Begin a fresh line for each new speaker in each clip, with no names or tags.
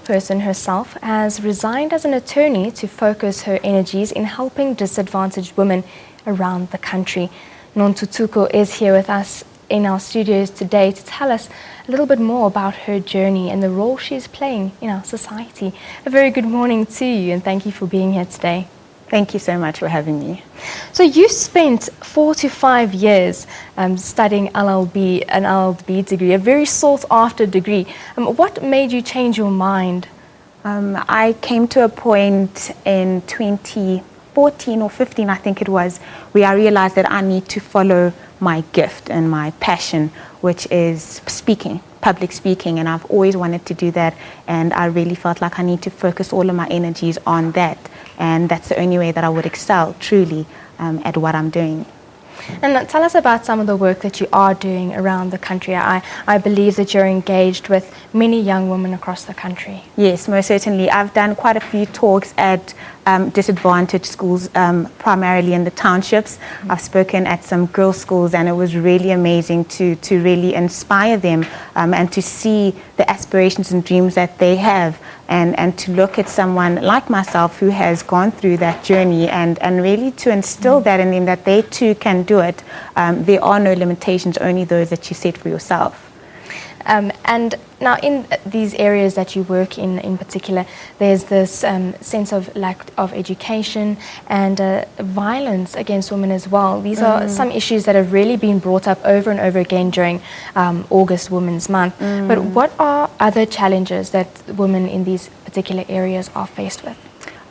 person herself has resigned as an attorney to focus her energies in helping disadvantaged women around the country. Nontuthuko is here with us in our studios today to tell us a little bit more about her journey and the role she's playing in our society. A very good morning to you, and thank you for being here today.
Thank you so much for having me.
So you spent 4 to 5 years studying an LLB degree, a very sought after degree. What made you change your mind?
I came to a point in 2014 or 15, I think it was, where I realized that I need to follow my gift and my passion, which is speaking, public speaking, and I've always wanted to do that, and I really felt like I need to focus all of my energies on that, and that's the only way that I would excel truly at what I'm doing.
And tell us about some of the work that you are doing around the country. I believe that you're engaged with many young women across the country.
Yes, most certainly. I've done quite a few talks at disadvantaged schools, primarily in the townships. I've spoken at some girls' schools, and it was really amazing to really inspire them and to see the aspirations and dreams that they have, and to look at someone like myself who has gone through that journey and really to instill that in them, that they too can do it. There are no limitations, only those that you set for yourself.
And now in these areas that you work in particular, there's this sense of lack of education and violence against women as well. These are some issues that have really been brought up over and over again during August Women's Month. But what are other challenges that women in these particular areas are faced with?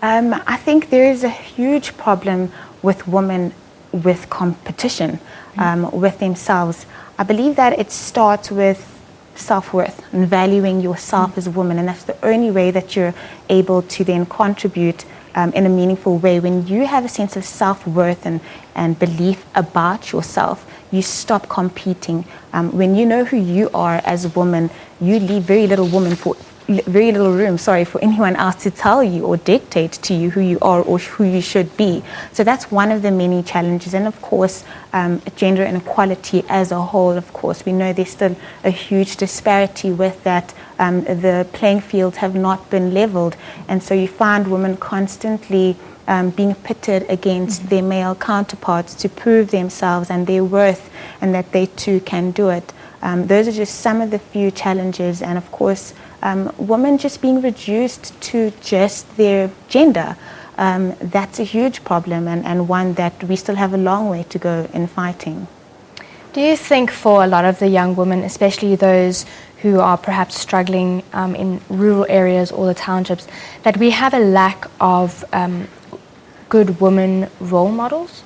I think there is a huge problem with women with competition with themselves. I believe that it starts with self-worth and valuing yourself as a woman, and that's the only way that you're able to then contribute in a meaningful way. When you have a sense of self-worth and belief about yourself, you stop competing. When you know who you are as a woman, you leave very little room for anyone else to tell you or dictate to you who you are or who you should be. So that's one of the many challenges. And of course, gender inequality as a whole, of course, we know there's still a huge disparity with that. The playing fields have not been leveled, and so you find women constantly being pitted against their male counterparts to prove themselves and their worth, and that they too can do it. Those are just some of the few challenges, and of course, women just being reduced to just their gender. That's a huge problem, and one that we still have a long way to go in fighting.
Do you think for a lot of the young women, especially those who are perhaps struggling in rural areas or the townships, that we have a lack of good women role models?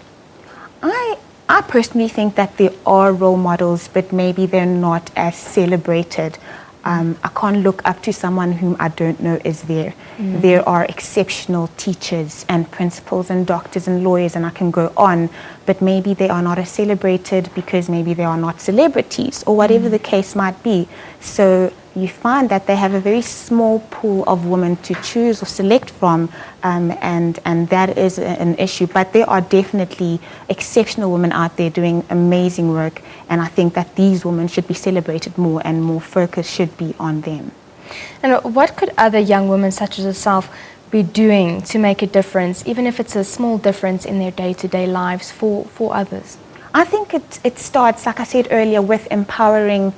I personally think that there are role models, but maybe they're not as celebrated. I can't look up to someone whom I don't know is there. There are exceptional teachers and principals and doctors and lawyers, and I can go on, but maybe they are not as celebrated because maybe they are not celebrities or whatever the case might be. So you find that they have a very small pool of women to choose or select from, and that is an issue. But there are definitely exceptional women out there doing amazing work, and I think that these women should be celebrated more, and more focus should be on them.
And what could other young women such as yourself be doing to make a difference, even if it's a small difference in their day-to-day lives for others?
I think it starts, like I said earlier, with empowering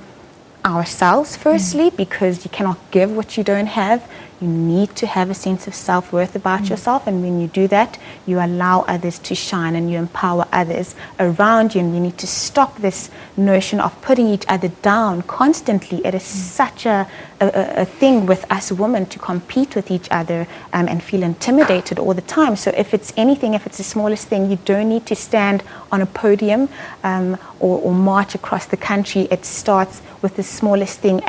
ourselves firstly, because you cannot give what you don't have. You need to have a sense of self-worth about yourself, and when you do that, you allow others to shine and you empower others around you. And we need to stop this notion of putting each other down constantly. It is such a thing with us women to compete with each other and feel intimidated all the time. So if it's anything, if it's the smallest thing, you don't need to stand on a podium or march across the country. It starts with the smallest thing,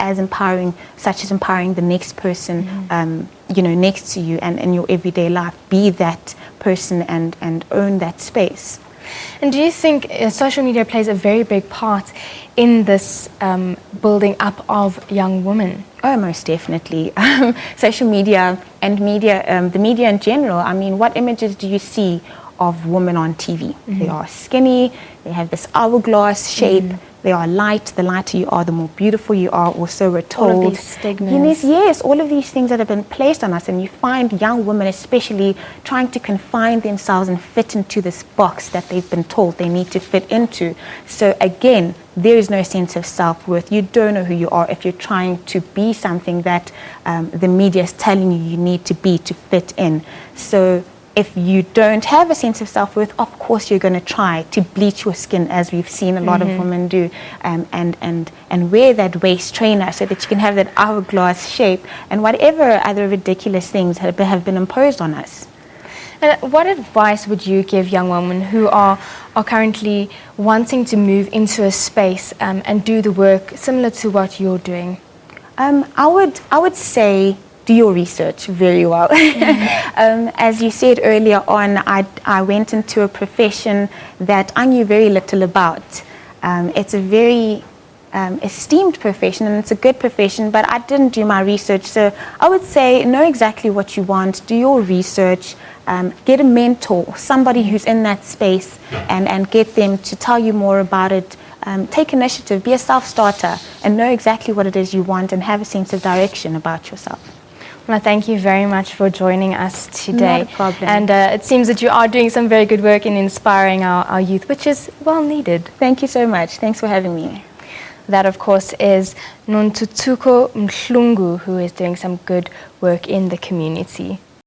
such as empowering the next person next to you, and in your everyday life, be that person and own that space.
And do you think social media plays a very big part in this building up of young women?
Oh, most definitely. Social media and the media in general. I mean, what images do you see of women on TV? They are skinny, they have this hourglass shape, they are light. The lighter you are, the more beautiful you are, or so we're told.
All of these stigmas.
Yes, all of these things that have been placed on us, and you find young women especially trying to confine themselves and fit into this box that they've been told they need to fit into. So again, there is no sense of self-worth. You don't know who you are if you're trying to be something that the media is telling you need to be to fit in. So if you don't have a sense of self-worth, of course you're going to try to bleach your skin, as we've seen a lot of women do, and wear that waist trainer so that you can have that hourglass shape and whatever other ridiculous things have been imposed on us.
And what advice would you give young women who are currently wanting to move into a space and do the work similar to what you're doing?
I would say do your research very well. As you said earlier on, I went into a profession that I knew very little about. It's a very esteemed profession, and it's a good profession, but I didn't do my research. So I would say know exactly what you want, do your research, get a mentor, somebody who's in that space, and get them to tell you more about it. Take initiative, be a self-starter, and know exactly what it is you want and have a sense of direction about yourself.
Well, thank you very much for joining us today.
Not a problem.
And it seems that you are doing some very good work in inspiring our youth, which is well needed.
Thank you so much. Thanks for having me.
That, of course, is Nontuthuko Mhlungu, who is doing some good work in the community.